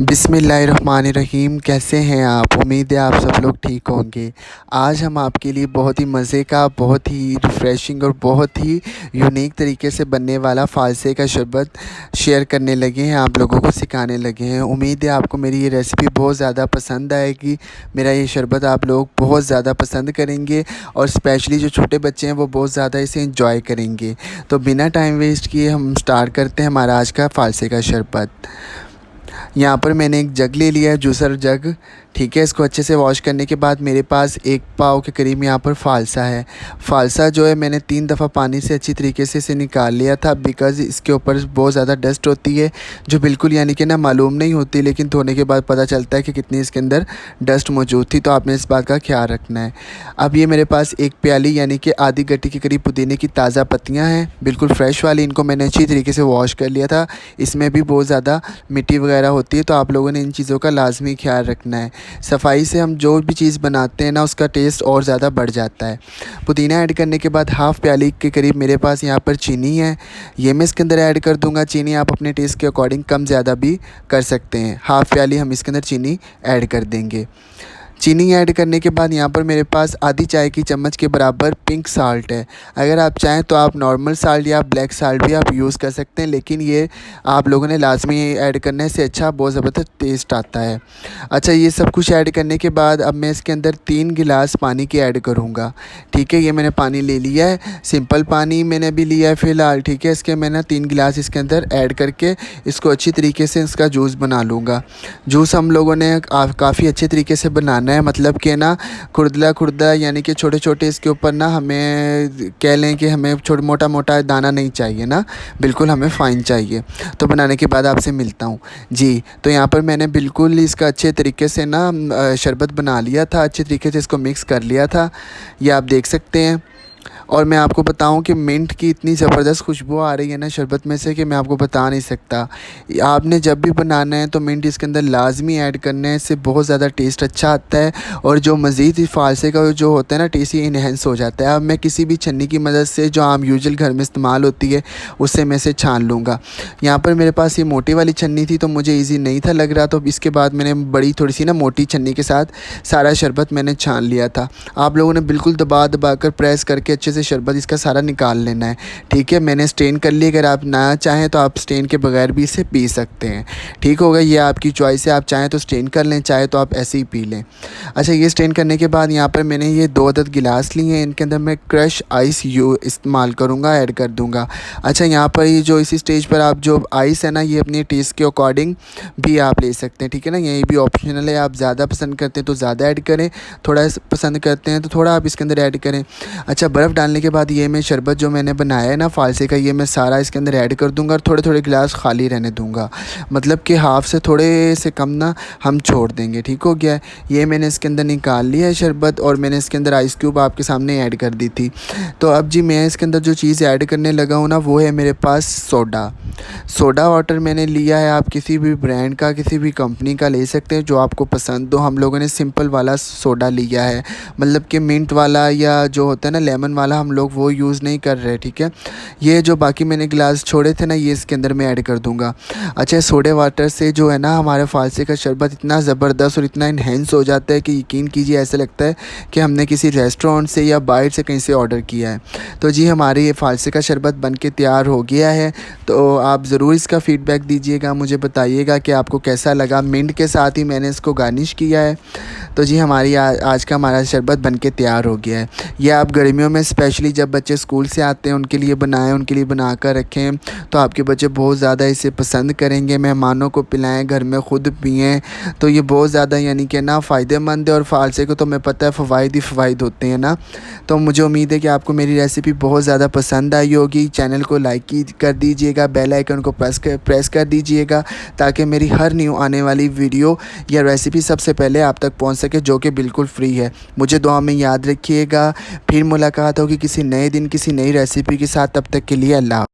बिस्मिल्लाहिर्रहमानिर्रहीम। कैसे हैं आप? उम्मीद है आप सब लोग ठीक होंगे। आज हम आपके लिए बहुत ही मज़े का, बहुत ही रिफ़्रेशिंग और बहुत ही यूनिक तरीके से बनने वाला फ़ालसे का शरबत शेयर करने लगे हैं, आप लोगों को सिखाने लगे हैं। उम्मीद है आपको मेरी ये रेसिपी बहुत ज़्यादा पसंद आएगी। मेरा ये शरबत आप लोग बहुत ज़्यादा पसंद करेंगे और स्पेशली जो छोटे बच्चे हैं वो बहुत ज़्यादा इसे इंजॉय करेंगे। तो बिना टाइम वेस्ट किए हम स्टार्ट करते हैं हमारा आज का फ़ालसे का शरबत। यहाँ पर मैंने एक जग ले लिया है, जूसर जग। ठीक है, इसको अच्छे से वॉश करने के बाद मेरे पास 1 पाव के करीब यहाँ पर फ़ालसा है। फ़ालसा जो है मैंने 3 दफ़ा पानी से अच्छी तरीके से इसे निकाल लिया था, बिकॉज़ इसके ऊपर बहुत ज़्यादा डस्ट होती है जो बिल्कुल यानी कि ना मालूम नहीं होती, लेकिन धोने के बाद पता चलता है कि कितनी इसके अंदर डस्ट मौजूद थी। तो आपने इस बात का ख्याल रखना है। अब ये मेरे पास 1 प्याली यानी कि आधी गट्टी के करीब पुदीने की ताज़ा पत्तियाँ हैं, बिल्कुल फ्रेश वाली। इनको मैंने अच्छी तरीके से वॉश कर लिया था। इसमें भी बहुत ज़्यादा मिट्टी वगैरह होती है, तो आप लोगों ने इन चीज़ों का लाजमी ख्याल रखना है। सफाई से हम जो भी चीज़ बनाते हैं ना, उसका टेस्ट और ज़्यादा बढ़ जाता है। पुदीना ऐड करने के बाद हाफ़ प्याली के करीब मेरे पास यहाँ पर चीनी है, ये मैं इसके अंदर ऐड कर दूँगा। चीनी आप अपने टेस्ट के अकॉर्डिंग कम ज़्यादा भी कर सकते हैं। हाफ़ प्याली हम इसके अंदर चीनी ऐड कर देंगे। चीनी ऐड करने के बाद यहाँ पर मेरे पास आधी चाय की चम्मच के बराबर पिंक साल्ट है। अगर आप चाहें तो आप नॉर्मल साल्ट या ब्लैक साल्ट भी आप यूज़ कर सकते हैं, लेकिन ये आप लोगों ने लाजमी ऐड करने से अच्छा बहुत ज़बरदस्त टेस्ट आता है। अच्छा, ये सब कुछ ऐड करने के बाद अब मैं इसके अंदर 3 गिलास पानी के ऐड करूँगा। ठीक है, ये मैंने पानी ले लिया है, सिंपल पानी मैंने भी लिया है फ़िलहाल। ठीक है, इसके मैंने 3 गिलास इसके अंदर ऐड करके इसको अच्छी तरीके से इसका जूस बना लूँगा। जूस हम लोगों ने काफ़ी अच्छे तरीके से बनाना है, मतलब कि ना खुरदला यानी कि छोटे-छोटे इसके ऊपर ना हमें कह लें कि हमें मोटा-मोटा दाना नहीं चाहिए ना, बिल्कुल हमें फ़ाइन चाहिए। तो बनाने के बाद आपसे मिलता हूँ। जी, तो यहाँ पर मैंने बिल्कुल इसका अच्छे तरीके से ना शरबत बना लिया था, अच्छे तरीके से इसको मिक्स कर लिया था, ये आप देख सकते हैं। और मैं आपको बताऊं कि मिंट की इतनी ज़बरदस्त खुशबू आ रही है ना शरबत में से कि मैं आपको बता नहीं सकता। आपने जब भी बनाना है तो मिंट इसके अंदर लाजमी ऐड करने से बहुत ज़्यादा टेस्ट अच्छा आता है, और जो मज़ीद फ़ालसे का जो होता है ना टेस्ट, ये इन्हेंस हो जाता है। अब मैं किसी भी छन्नी की मदद से जो आम यूजुअल घर में इस्तेमाल होती है उससे मैं इसे छान लूँगा। यहाँ पर मेरे पास ये मोटी वाली छन्नी थी तो मुझे ईजी नहीं था लग रहा, तो इसके बाद मैंने बड़ी थोड़ी सी ना मोटी छन्नी के साथ सारा शरबत मैंने छान लिया था। आप लोगों ने बिल्कुल दबा दबा कर प्रेस करके अच्छे से शरबत इसका सारा निकाल लेना है। ठीक है, मैंने स्टेन कर लिया। अगर आप ना चाहें तो आप स्टेन के बगैर भी इसे पी सकते हैं। ठीक होगा, ये आपकी चॉइस है, आप चाहें तो स्टेन कर लें, चाहे तो आप ऐसे ही पी लें। अच्छा, ये स्टेन करने के बाद यहाँ पर मैंने ये 2 अदद गिलास लिए हैं, इनके अंदर मैं क्रश आइस इस्तेमाल करूँगा, ऐड कर दूँगा। अच्छा, यहाँ पर ये जो इसी स्टेज पर आप जो आइस है ना, ये अपने टेस्ट के अकॉर्डिंग भी आप ले सकते हैं। ठीक है ना, ये भी ऑप्शनल है, आप ज़्यादा पसंद करते हैं तो ज़्यादा ऐड करें, थोड़ा पसंद करते हैं तो थोड़ा आप इसके अंदर ऐड करें। अच्छा, बर्फ़ डालने के बाद ये मैं शरबत जो मैंने बनाया है ना फ़ालसे का, ये मैं सारा इसके अंदर ऐड कर दूंगा और थोड़े-थोड़े गिलास खाली रहने दूंगा, मतलब कि हाफ़ से थोड़े से कम ना हम छोड़ देंगे। ठीक हो गया है, ये मैंने इसके अंदर निकाल लिया है शरबत, और मैंने इसके अंदर आइस क्यूब आपके सामने ऐड कर दी थी। तो अब जी मैं इसके अंदर जो चीज़ ऐड करने लगा हूँ ना, वो है मेरे पास सोडा वाटर मैंने लिया है। आप किसी भी ब्रांड का, किसी भी कंपनी का ले सकते हैं जो आपको पसंद हो। हम लोगों ने सिंपल वाला सोडा लिया है, मतलब कि मिंट वाला या जो होता है ना लेमन वाला, हम लोग वो यूज़ नहीं कर रहे। ठीक है, ये जो बाकी मैंने गिलास छोड़े थे ना, ये इसके अंदर मैं ऐड कर दूंगा। अच्छा, सोडा वाटर से जो है ना हमारे फ़ालसे का शरबत इतना ज़बरदस्त और इतना इन्हेंस हो जाता है कि यकीन कीजिए ऐसा लगता है कि हमने किसी रेस्टोरेंट से या बाहर से कहीं से ऑर्डर किया है। तो जी हमारे ये फ़ालसे का शरबत बन के तैयार हो गया है। तो आप ज़रूर इसका फ़ीडबैक दीजिएगा, मुझे बताइएगा कि आपको कैसा लगा। मिंट के साथ ही मैंने इसको गार्निश किया है। तो जी हमारी आज का हमारा शरबत बन के तैयार हो गया है। ये आप गर्मियों में स्पेशली जब बच्चे स्कूल से आते हैं उनके लिए बनाएं, उनके लिए बना कर रखें, तो आपके बच्चे बहुत ज़्यादा इसे पसंद करेंगे। मेहमानों को पिलाएं, घर में ख़ुद पिएं, तो ये बहुत ज़्यादा यानी कि ना फ़ायदेमंद है। और फ़ालसे को तो मैं पता है फ़वाइद ही फ़वाइद होते हैं ना। तो मुझे उम्मीद है कि आपको मेरी रेसिपी बहुत ज़्यादा पसंद आई होगी। चैनल को लाइक कर दीजिएगा, बेल आइकन को प्रेस कर दीजिएगा, ताकि मेरी हर न्यू आने वाली वीडियो या रेसिपी सबसे पहले आप तक पहुंच सके, जो कि बिल्कुल फ्री है। मुझे दुआ में याद रखिएगा। फिर मुलाकात होगी किसी नए दिन किसी नई रेसिपी के साथ। तब तक के लिए अल्लाह।